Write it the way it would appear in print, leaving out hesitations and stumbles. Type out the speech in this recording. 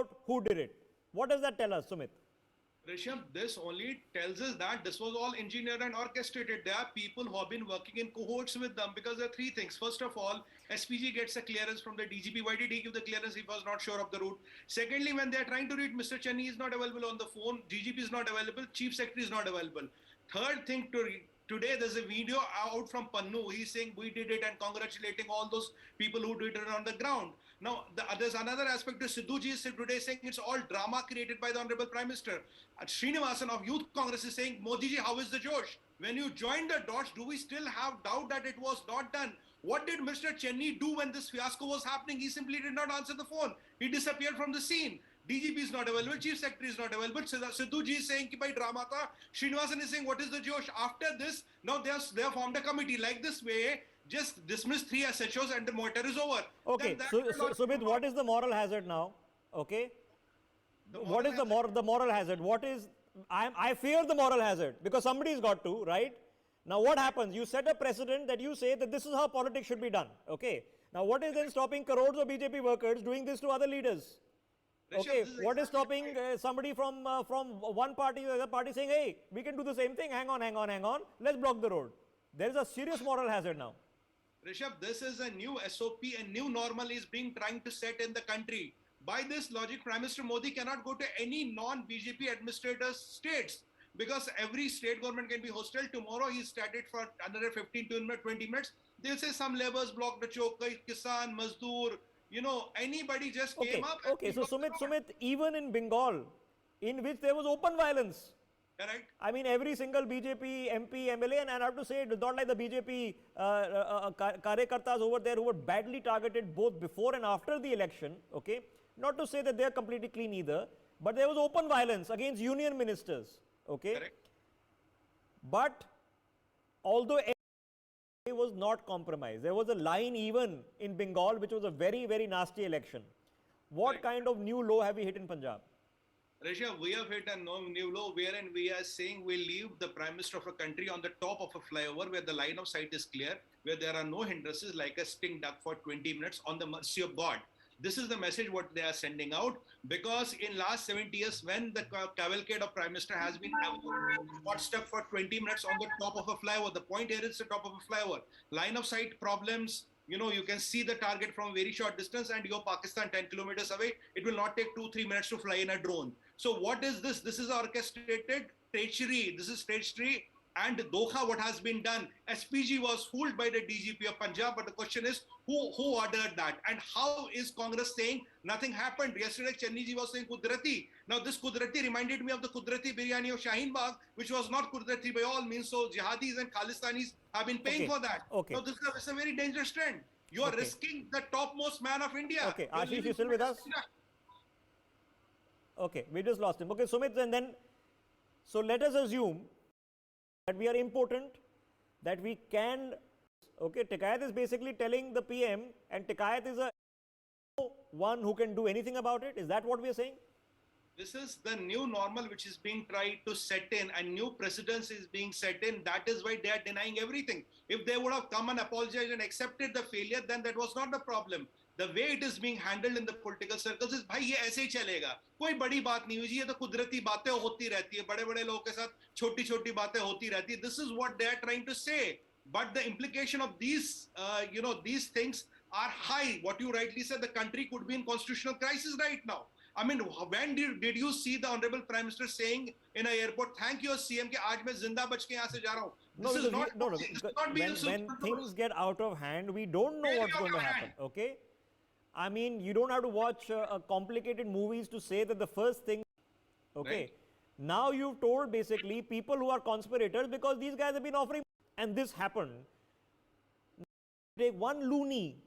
out who did it. What does that tell us, Sumit? Rishabh, this only tells us that this was all engineered and orchestrated. There are people who have been working in cohorts with them because there are three things. First of all, SPG gets a clearance from the DGP. Why did he give the clearance? He was not sure of the route. Secondly, when they are trying to read, Mr. Chenny is not available on the phone, DGP is not available, Chief Secretary is not available. Third thing, today there's a video out from Pannu. He's saying we did it and congratulating all those people who did it on the ground. Now, there's another aspect to Sidhuji is today saying it's all drama created by the Honorable Prime Minister. Srinivasan of Youth Congress is saying, Modi ji, how is the Josh? When you join the dots, do we still have doubt that it was not done? What did Mr. Chenny do when this fiasco was happening? He simply did not answer the phone. He disappeared from the scene. DGP is not available, Chief Secretary is not available. Sidhu ji is saying ki bhai drama tha. Srinivasan is saying what is the Josh? After this, now they have formed a committee. Like this way, just dismiss 3 SHOs and the matter is over. Okay, so Sumit, what is the moral hazard now? Okay, what is the moral hazard? What is, I fear the moral hazard because somebody's got to, right? Now what happens? You set a precedent that you say that this is how politics should be done. Okay, now what is then stopping crores of BJP workers doing this to other leaders? Okay, what is stopping somebody from one party or the other party saying, hey, we can do the same thing, hang on, let's block the road. There is a serious moral hazard now. Rishabh, this is a new SOP, a new normal is being trying to set in the country. By this logic, Prime Minister Modi cannot go to any non-BJP administrator states because every state government can be hostile. Tomorrow he started for another 15 to 20 minutes. They'll say some laborers blocked the chokai, Kisan, Mazdoor, you know, anybody just came up. Okay, so Sumit, even in Bengal, in which there was open violence. Correct. I mean, every single BJP MP, MLA, and I have to say, it is not like the BJP Karyakartas over there who were badly targeted both before and after the election, okay? Not to say that they are completely clean either, but there was open violence against union ministers, okay? Correct. But although it was not compromised, there was a line even in Bengal, which was a very, very nasty election. What Correct. kind of new low have we hit in Punjab? Rishabh, we have hit a new low wherein we are saying we'll leave the Prime Minister of a country on the top of a flyover where the line of sight is clear, where there are no hindrances like a sting duck for 20 minutes on the mercy of God. This is the message what they are sending out because in last 70 years when the cavalcade of Prime Minister has been got stuck for 20 minutes on the top of a flyover. The point here is the top of a flyover. Line of sight problems, you know, you can see the target from a very short distance and you're Pakistan 10 kilometers away. It will not take 2-3 minutes to fly in a drone. So what is this? This is orchestrated treachery. This is treachery and Dokha what has been done. SPG was fooled by the DGP of Punjab, but the question is who ordered that and how is Congress saying nothing happened? Yesterday Chenny ji was saying Kudrati. Now this Kudrati reminded me of the Kudrati biryani of Shaheen Bagh, which was not Kudrati by all means. So jihadis and Khalistanis have been paying for that. Okay. Now this is a very dangerous trend. You are risking the topmost man of India. Okay, Ashish, you still with us? Okay, we just lost him. Okay, Sumit, and then, so let us assume that we are important, that we can, okay, Tikayat is basically telling the PM and Tikayat is a one who can do anything about it. Is that what we are saying? This is the new normal which is being tried to set in and new precedence is being set in. That is why they are denying everything. If they would have come and apologized and accepted the failure, then that was not the problem. The way it is being handled in the political circles is, भाई ये ऐसे ही चलेगा, कोई बड़ी बात नहीं हुई जी, ये तो कुदरती बातें होती रहती है, बड़े-बड़े लोगों के साथ छोटी-छोटी बातें होती रहती है. This is what they are trying to say. But the implication of these, these things are high. What you rightly said, the country could be in constitutional crisis right now. I mean, when did you see the Honorable Prime Minister saying in an airport, thank you CM कि आज मैं जिंदा बच के यहाँ से जा रहा हूँ. When things get out of hand, we don't know what's going to happen. Okay, I mean, you don't have to watch complicated movies to say that the first thing. Okay, right. Now you've told basically people who are conspirators because these guys have been offering, and this happened. Take one loony